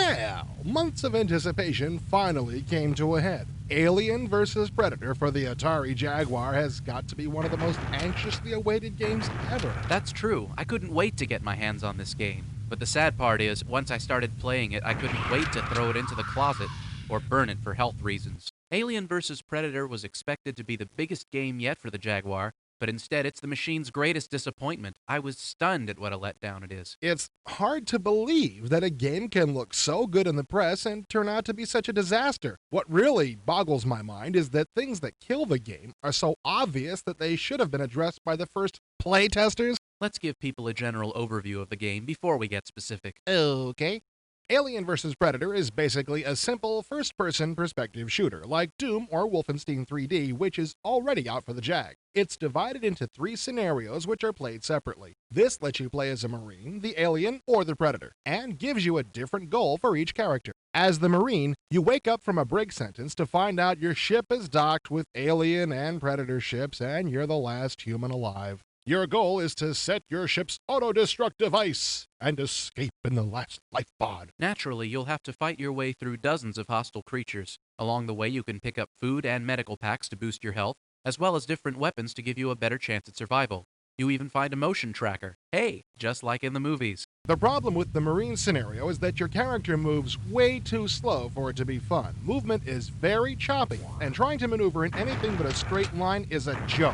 Well, months of anticipation finally came to a head. Alien vs. Predator for the Atari Jaguar has got to be one of the most anxiously awaited games ever. That's true. I couldn't wait to get my hands on this game. But the sad part is, once I started playing it, I couldn't wait to throw it into the closet or burn it for health reasons. Alien vs. Predator was expected to be the biggest game yet for the Jaguar, but instead it's the machine's greatest disappointment. I was stunned at what a letdown it is. It's hard to believe that a game can look so good in the press and turn out to be such a disaster. What really boggles my mind is that things that kill the game are so obvious that they should have been addressed by the first playtesters. Let's give people a general overview of the game before we get specific. Okay. Alien vs. Predator is basically a simple first-person perspective shooter, like Doom or Wolfenstein 3D, which is already out for the Jag. It's divided into 3 scenarios which are played separately. This lets you play as a Marine, the Alien, or the Predator, and gives you a different goal for each character. As the Marine, you wake up from a break sentence to find out your ship is docked with Alien and Predator ships, and you're the last human alive. Your goal is to set your ship's auto-destruct device and escape in the last life pod. Naturally, you'll have to fight your way through dozens of hostile creatures. Along the way, you can pick up food and medical packs to boost your health, as well as different weapons to give you a better chance at survival. You even find a motion tracker. Hey, just like in the movies. The problem with the Marine scenario is that your character moves way too slow for it to be fun. Movement is very choppy, and trying to maneuver in anything but a straight line is a joke.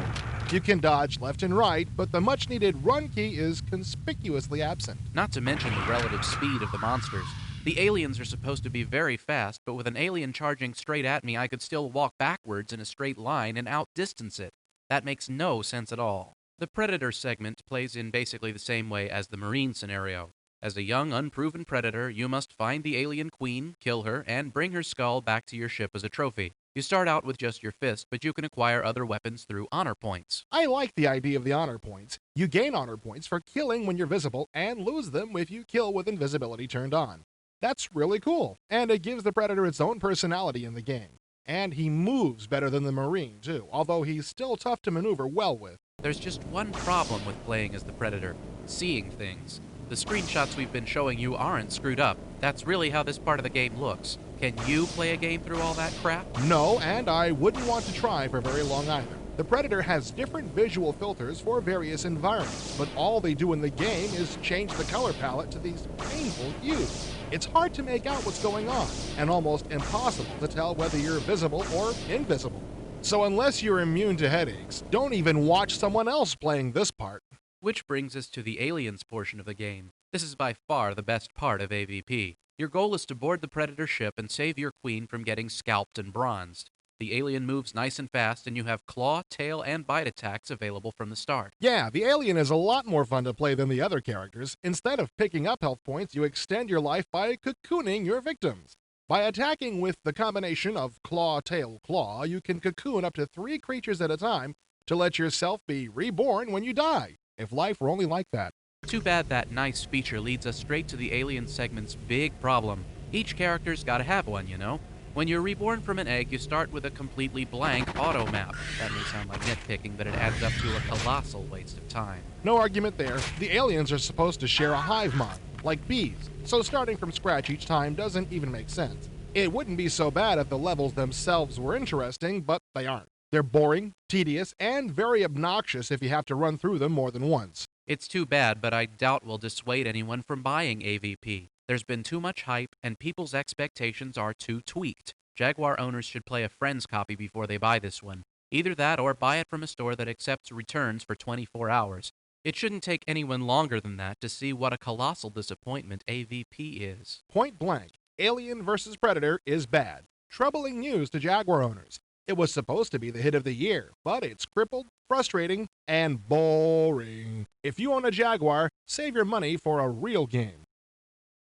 You can dodge left and right, but the much-needed run key is conspicuously absent. Not to mention the relative speed of the monsters. The aliens are supposed to be very fast, but with an alien charging straight at me, I could still walk backwards in a straight line and outdistance it. That makes no sense at all. The Predator segment plays in basically the same way as the Marine scenario. As a young, unproven Predator, you must find the alien queen, kill her, and bring her skull back to your ship as a trophy. You start out with just your fist, but you can acquire other weapons through honor points. I like the idea of the honor points. You gain honor points for killing when you're visible and lose them if you kill with invisibility turned on. That's really cool, and it gives the Predator its own personality in the game. And he moves better than the Marine, too, although he's still tough to maneuver well with. There's just one problem with playing as the Predator: seeing things. The screenshots we've been showing you aren't screwed up. That's really how this part of the game looks. Can you play a game through all that crap? No, and I wouldn't want to try for very long either. The Predator has different visual filters for various environments, but all they do in the game is change the color palette to these painful hues. It's hard to make out what's going on, and almost impossible to tell whether you're visible or invisible. So unless you're immune to headaches, don't even watch someone else playing this part. Which brings us to the aliens portion of the game. This is by far the best part of AVP. Your goal is to board the Predator ship and save your queen from getting scalped and bronzed. The alien moves nice and fast, and you have claw, tail, and bite attacks available from the start. Yeah, the alien is a lot more fun to play than the other characters. Instead of picking up health points, you extend your life by cocooning your victims. By attacking with the combination of claw, tail, claw, you can cocoon up to 3 creatures at a time to let yourself be reborn when you die. If life were only like that. Too bad that nice feature leads us straight to the alien segment's big problem. Each character's gotta have one, you know? When you're reborn from an egg, you start with a completely blank auto map. That may sound like nitpicking, but it adds up to a colossal waste of time. No argument there. The aliens are supposed to share a hive mind, like bees, so starting from scratch each time doesn't even make sense. It wouldn't be so bad if the levels themselves were interesting, but they aren't. They're boring, tedious, and very obnoxious if you have to run through them more than once. It's too bad, but I doubt we'll dissuade anyone from buying AVP. There's been too much hype, and people's expectations are too tweaked. Jaguar owners should play a friend's copy before they buy this one. Either that or buy it from a store that accepts returns for 24 hours. It shouldn't take anyone longer than that to see what a colossal disappointment AVP is. Point blank, Alien vs. Predator is bad. Troubling news to Jaguar owners. It was supposed to be the hit of the year, but it's crippled, frustrating, and boring. If you own a Jaguar, save your money for a real game.